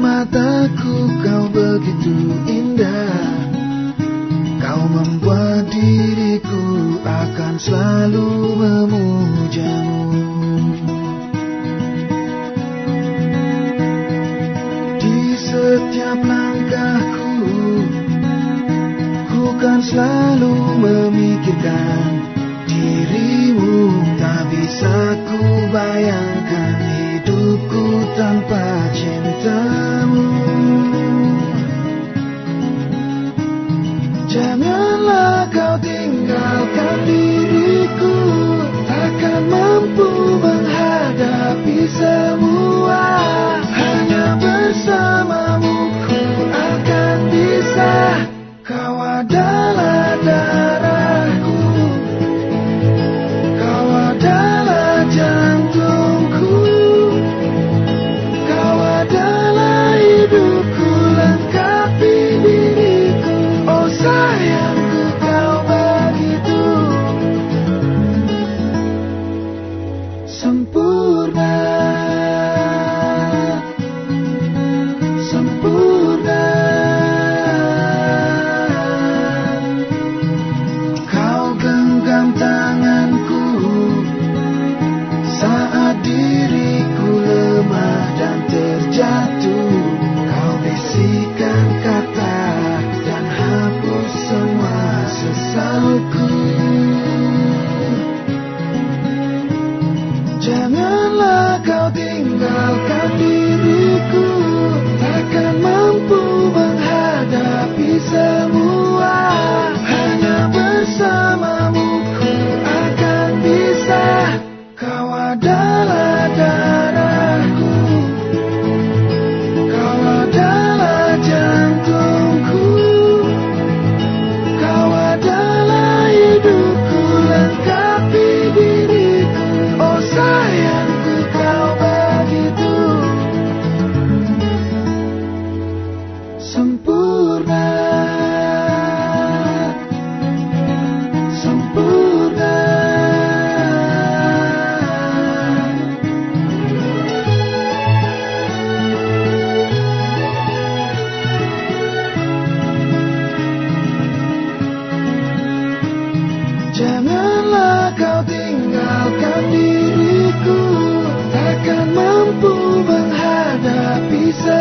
mataku kau begitu indah, kau membuat diriku akan selalu memujamu. Di setiap langkahku, ku kan selalu memikirkan dirimu. Tak bisa ku bayangkan hidupku tanpa cintamu. Janganlah kau tinggalkan diriku, takkan mampu menghadapi semua. Hanya bersamamu ku akan bisa. Kau adalah darahku, kau adalah jantungku, kau adalah hidupku, lengkapi diriku. Oh sayangku, kau begitu sempurna, sempurna. Kau genggam tanganku saat diriku lemah dan terjatuh. Kau bisikan kata dan hapus semua sesalku. Janganlah kau tinggalkan diriku, takkan mampu menghadapi semua. Hanya bersamamu ku akan bisa. Kau adalah darahku, kau adalah jantungku, kau adalah hidupku, lengkapi diriku. Oh sayangku, kau begitu sempurna, sempurna. Janganlah kau tinggalkan diriku, takkan mampu menghadapi semua.